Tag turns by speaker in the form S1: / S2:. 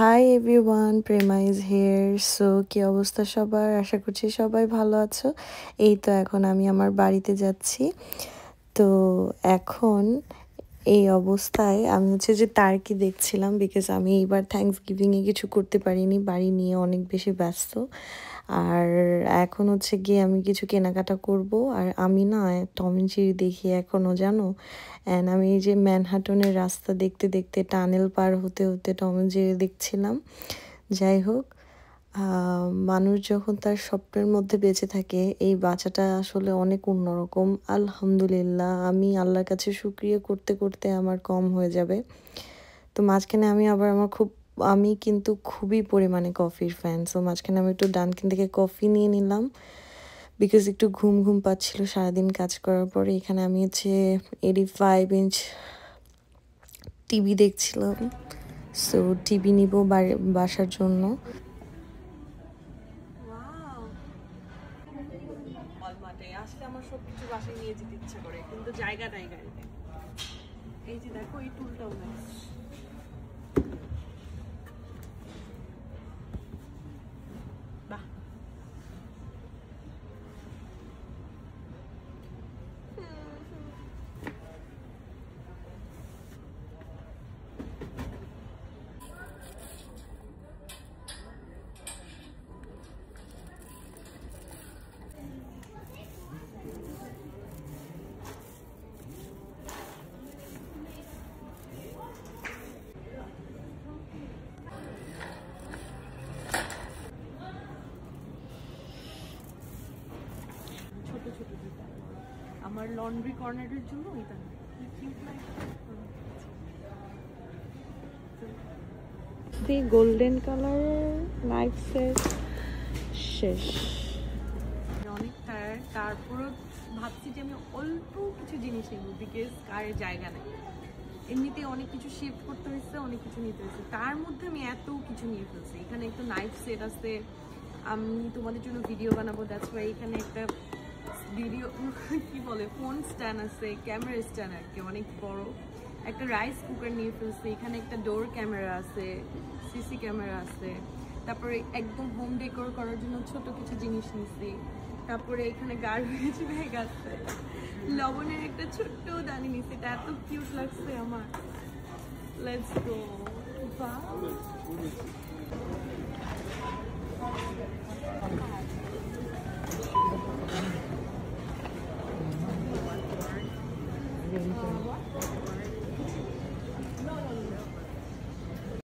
S1: Hi everyone, Prema is here. So কি অবস্থা সবার? আশা করছি সবাই ভালো আছো। এই তো এখন আমি আমার বাড়িতে যাচ্ছি। তো এখন এই অবস্থায় আমি হচ্ছে যে টার্কি দেখছিলাম, বিকজ আমি এইবার থ্যাঙ্কস গিভিংয়ে কিছু করতে পারিনি, বাড়ি নিয়ে অনেক বেশি ব্যস্ত। আর এখন হচ্ছে গিয়ে আমি কিছু কেনাকাটা করব। আর আমি না টম অ্যান্ড জেরি দেখি এখনও, জানো। অ্যান্ড আমি এই যে ম্যানহাটনের রাস্তা দেখতে দেখতে টানেল পার হতে হতে টম অ্যান্ড জেরি দেখছিলাম। যাই হোক, মানুষ যখন তার স্বপ্নের মধ্যে বেঁচে থাকে, এই বাঁচাটা আসলে অনেক অন্যরকম। আলহামদুলিল্লাহ, আমি আল্লাহর কাছে শুকরিয়া করতে করতে আমার কম হয়ে যাবে। তো মাঝখানে আমি কিন্তু খুবই পরিমাণে কফির ফ্যান। সো মাঝখানে আমি একটু ডানকিন থেকে কফি নিয়ে নিলাম, বিকজ একটু ঘুম ঘুম পাচ্ছিল সারাদিন কাজ করার পরে। এখানে আমি হচ্ছে 85 ইঞ্চ টিভি দেখছিলাম। সো টিভি নিব বাসার জন্য। আসলে আমার সবকিছু বাসায় নিয়ে যেতে ইচ্ছে করে, কিন্তু জায়গা নাই গাড়িতে। এই যে দেখো, এই টুলটাও নাই। বাহ, ছোট ছোট জুতা আমার লন্ড্রি কর্নারের জন্য। এটা গোল্ডেন কালারের নাইফ সেট শেষ। অনেক টায়ার্ড, তারপরও ভাবছি যে আমি অল্প কিছু জিনিস নেব, বিকজ কারের জায়গা নেই। এমনিতে অনেক কিছু শিফট করতে হয়েছে, অনেক কিছু নিতে হয়েছে, তার মধ্যে আমি এত কিছু নিয়ে ফেলছি। এখানে একটা নাইফ সেট আছে, আমি তোমাদের জন্য ভিডিও বানাবো, দ্যাটস ওয়াই। এখানে একটা ভিডিও কি বলে, ফোন স্ট্যান্ড আছে, ক্যামেরা স্ট্যান্ড আর কি, অনেক বড় একটা রাইস কুকার নিয়ে ফেলছি। এখানে একটা ডোর ক্যামেরা আছে, সিসি ক্যামেরা আছে। তারপরে একদম হোম ডেকোর করার জন্য ছোট কিছু জিনিস নিচ্ছি। তারপরে এখানে গার্বেজ ব্যাগ আছে, লবণের একটা ছোট্ট দানি নিচ্ছি, এটা এত কিউট লাগছে আমার। Let's go. বাহ,